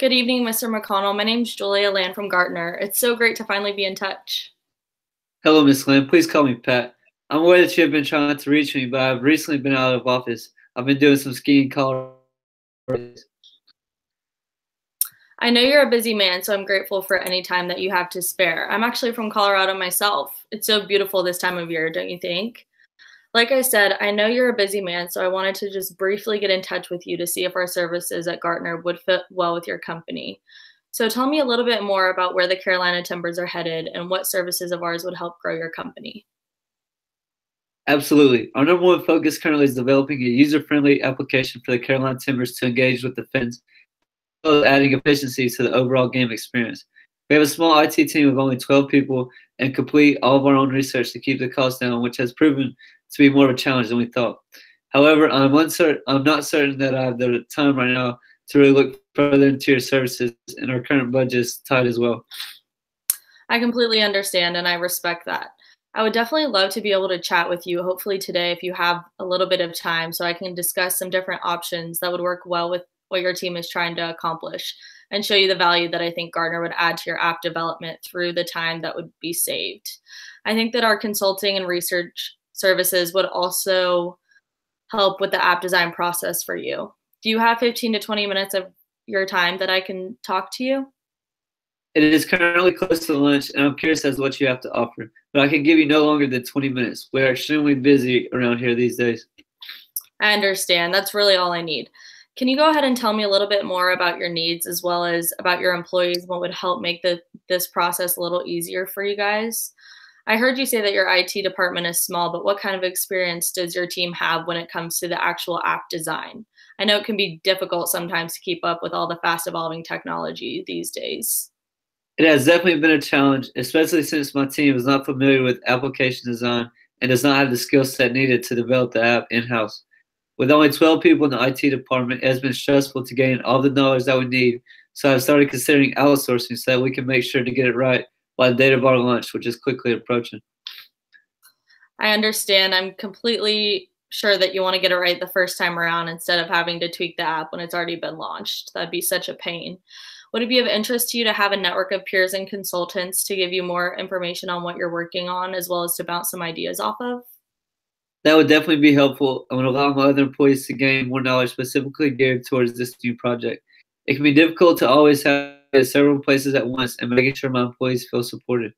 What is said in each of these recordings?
Good evening, Mr. McConnell. My name's Julia Land from Gartner. It's so great to finally be in touch. Hello, Miss Lynn. Please call me Pat. I'm aware that you have been trying to reach me, but I've recently been out of office. I've been doing some skiing in Colorado. I know you're a busy man, so I'm grateful for any time that you have to spare. I'm actually from Colorado myself. It's so beautiful this time of year, don't you think? Like I said, I know you're a busy man, so I wanted to just briefly get in touch with you to see if our services at Gartner would fit well with your company. So tell me a little bit more about where the Carolina Timbers are headed and what services of ours would help grow your company. Absolutely. Our number one focus currently is developing a user-friendly application for the Carolina Timbers to engage with the fans, as well as adding efficiency to the overall game experience. We have a small IT team of only 12 people and complete all of our own research to keep the cost down, which has proven to be more of a challenge than we thought. However, I'm not certain that I have the time right now to really look further into your services, and our current budget is tight as well. I completely understand and I respect that. I would definitely love to be able to chat with you, hopefully today, if you have a little bit of time, so I can discuss some different options that would work well with what your team is trying to accomplish and show you the value that I think Gartner would add to your app development through the time that would be saved. I think that our consulting and research services would also help with the app design process for you. Do you have 15 to 20 minutes of your time that I can talk to you? It is currently close to lunch, and I'm curious as to what you have to offer, but I can give you no longer than 20 minutes. We're extremely busy around here these days. I understand. That's really all I need. Can you go ahead and tell me a little bit more about your needs as well as about your employees? What would help make this process a little easier for you guys? I heard you say that your IT department is small, but what kind of experience does your team have when it comes to the actual app design? I know it can be difficult sometimes to keep up with all the fast evolving technology these days. It has definitely been a challenge, especially since my team is not familiar with application design and does not have the skill set needed to develop the app in-house. With only 12 people in the IT department, it has been stressful to gain all the knowledge that we need, so I've started considering outsourcing so that we can make sure to get it right by the date of our launch, which is quickly approaching. I understand. I'm completely sure that you want to get it right the first time around instead of having to tweak the app when it's already been launched. That'd be such a pain. Would it be of interest to you to have a network of peers and consultants to give you more information on what you're working on as well as to bounce some ideas off of? That would definitely be helpful and would allow my other employees to gain more knowledge specifically geared towards this new project. It can be difficult to always have several places at once and making sure my employees feel supported.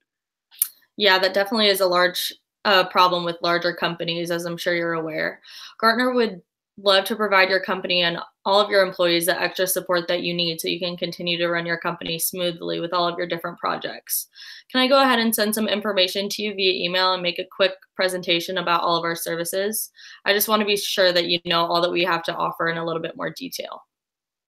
Yeah, that definitely is a large problem with larger companies, as I'm sure you're aware. Gartner would love to provide your company and all of your employees the extra support that you need so you can continue to run your company smoothly with all of your different projects. Can I go ahead and send some information to you via email and make a quick presentation about all of our services? I just want to be sure that you know all that we have to offer in a little bit more detail.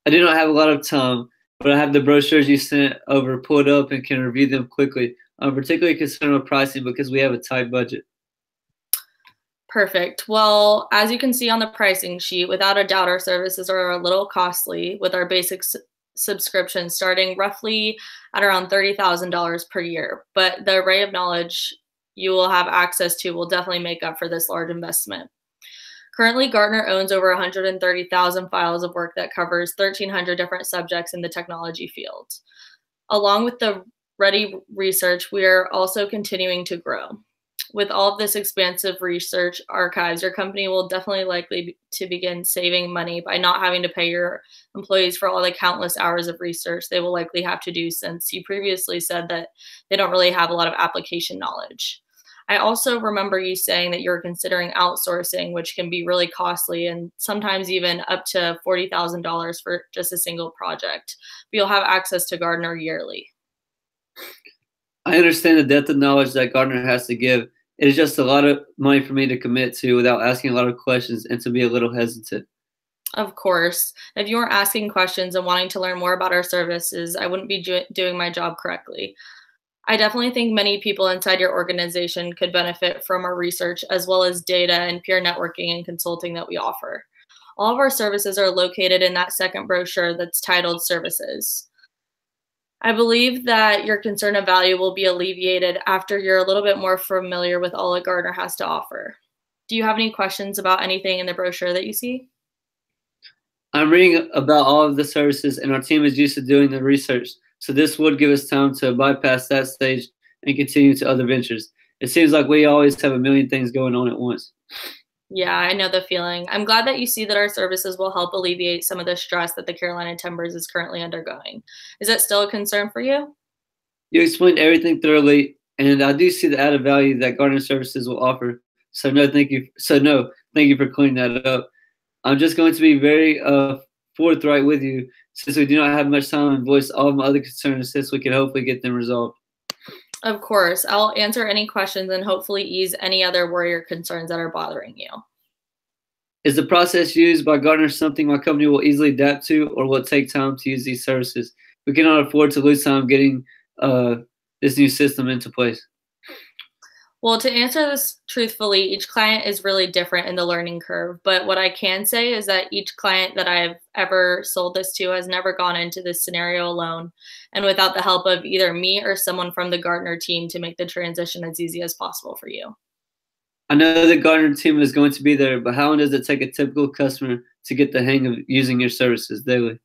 I do not have a lot of time, but I have the brochures you sent over pulled up and can review them quickly. I'm particularly concerned with pricing because we have a tight budget. Perfect. Well, as you can see on the pricing sheet, without a doubt, our services are a little costly with our basic subscription starting roughly at around $30,000 per year. But the array of knowledge you will have access to will definitely make up for this large investment. Currently, Gartner owns over 130,000 files of work that covers 1,300 different subjects in the technology field. Along with the ready research, we are also continuing to grow. With all of this expansive research archives, your company will definitely likely to begin saving money by not having to pay your employees for all the countless hours of research they will likely have to do, since you previously said that they don't really have a lot of application knowledge. I also remember you saying that you're considering outsourcing, which can be really costly and sometimes even up to $40,000 for just a single project. But you'll have access to Gartner yearly. I understand the depth of knowledge that Gartner has to give. It is just a lot of money for me to commit to without asking a lot of questions and to be a little hesitant. Of course, if you weren't asking questions and wanting to learn more about our services, I wouldn't be doing my job correctly. I definitely think many people inside your organization could benefit from our research as well as data and peer networking and consulting that we offer. All of our services are located in that second brochure that's titled Services. I believe that your concern of value will be alleviated after you're a little bit more familiar with all that Gartner has to offer. Do you have any questions about anything in the brochure that you see? I'm reading about all of the services, and our team is used to doing the research, so this would give us time to bypass that stage and continue to other ventures. It seems like we always have a million things going on at once. Yeah, I know the feeling. I'm glad that you see that our services will help alleviate some of the stress that the Carolina Timbers is currently undergoing. Is that still a concern for you? You explained everything thoroughly, and I do see the added value that Gardener Services will offer. So no, thank you. Thank you for clearing that up. I'm just going to be very forthright with you, since we do not have much time, and voice all of my other concerns, since we can hopefully get them resolved. Of course. I'll answer any questions and hopefully ease any other worry or concerns that are bothering you. Is the process used by Gartner something my company will easily adapt to, or will it take time to use these services? We cannot afford to lose time getting this new system into place. Well, to answer this truthfully, each client is really different in the learning curve. But what I can say is that each client that I've ever sold this to has never gone into this scenario alone and without the help of either me or someone from the Gartner team to make the transition as easy as possible for you. I know the Gartner team is going to be there, but how long does it take a typical customer to get the hang of using your services daily?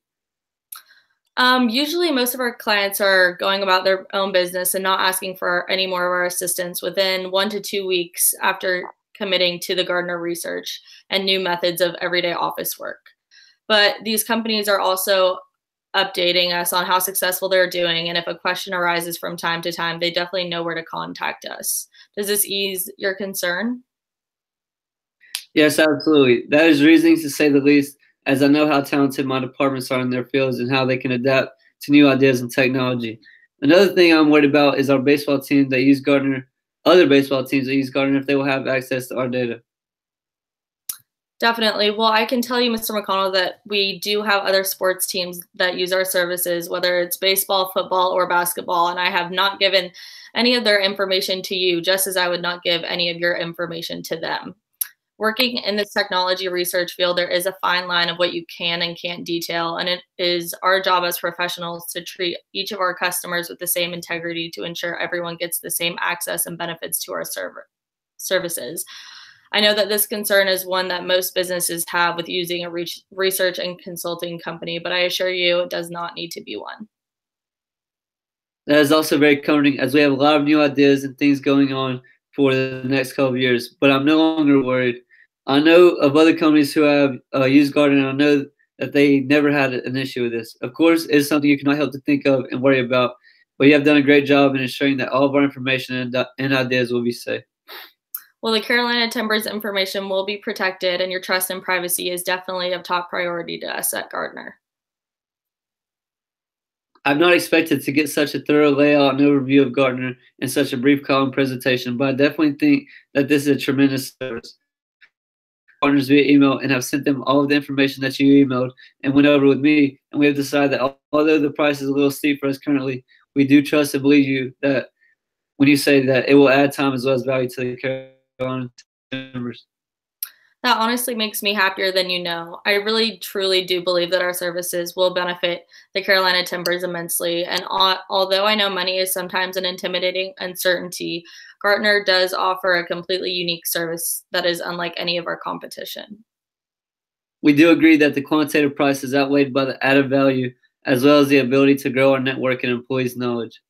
Usually most of our clients are going about their own business and not asking for any more of our assistance within 1 to 2 weeks after committing to the Gartner research and new methods of everyday office work. But these companies are also updating us on how successful they're doing, and if a question arises from time to time, they definitely know where to contact us. Does this ease your concern? Yes, absolutely. That is reasoning to say the least, as I know how talented my departments are in their fields and how they can adapt to new ideas and technology. Another thing I'm worried about is our baseball team that use Gartner, other baseball teams that use Gartner, if they will have access to our data. Definitely. Well, I can tell you, Mr. McConnell, that we do have other sports teams that use our services, whether it's baseball, football, or basketball, and I have not given any of their information to you, just as I would not give any of your information to them. Working in this technology research field, there is a fine line of what you can and can't detail, and it is our job as professionals to treat each of our customers with the same integrity to ensure everyone gets the same access and benefits to our services. I know that this concern is one that most businesses have with using a research and consulting company, but I assure you it does not need to be one. That is also very comforting, as we have a lot of new ideas and things going on for the next couple of years, but I'm no longer worried. I know of other companies who have used Garden, and I know that they never had an issue with this. Of course, it's something you cannot help to think of and worry about, but you have done a great job in ensuring that all of our information and ideas will be safe. Well, the Carolina Timbers information will be protected, and your trust and privacy is definitely of top priority to us at Gartner. I've not expected to get such a thorough layout and overview of Gartner in such a brief call and presentation, but I definitely think that this is a tremendous service. Partners via email and have sent them all of the information that you emailed and went over with me, and we have decided that although the price is a little steep for us currently, we do trust and believe you that when you say that it will add time as well as value to the Carolina Timbers. That honestly makes me happier than you know. I really, truly do believe that our services will benefit the Carolina Timbers immensely. And although I know money is sometimes an intimidating uncertainty, Gartner does offer a completely unique service that is unlike any of our competition. We do agree that the quantitative price is outweighed by the added value, as well as the ability to grow our network and employees' knowledge.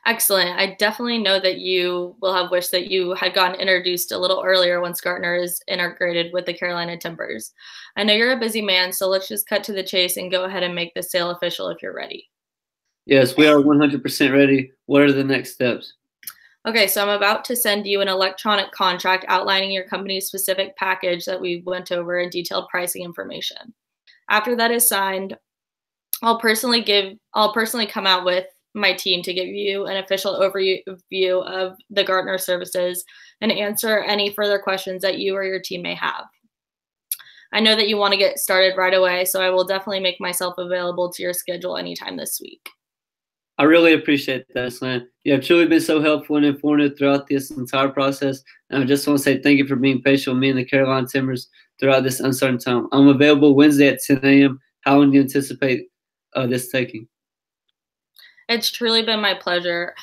Excellent. I definitely know that you will have wished that you had gotten introduced a little earlier once Gartner is integrated with the Carolina Timbers. I know you're a busy man, so let's just cut to the chase and go ahead and make this sale official if you're ready. Yes, we are 100% ready. What are the next steps? Okay, so I'm about to send you an electronic contract outlining your company's specific package that we went over and detailed pricing information. After that is signed, I'll personally come out with my team to give you an official overview of the Gartner services and answer any further questions that you or your team may have. I know that you want to get started right away, so I will definitely make myself available to your schedule anytime this week. I really appreciate that, Slan. You have truly been so helpful and informative throughout this entire process, and I just want to say thank you for being patient with me and the Carolina Timbers throughout this uncertain time. I'm available Wednesday at 10 a.m. How long do you anticipate this taking? It's truly been my pleasure.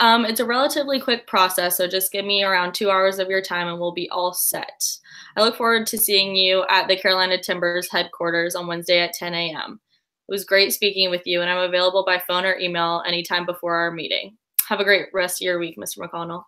It's a relatively quick process, so just give me around 2 hours of your time and we'll be all set. I look forward to seeing you at the Carolina Timbers headquarters on Wednesday at 10 a.m. It was great speaking with you, and I'm available by phone or email anytime before our meeting. Have a great rest of your week, Mr. McConnell.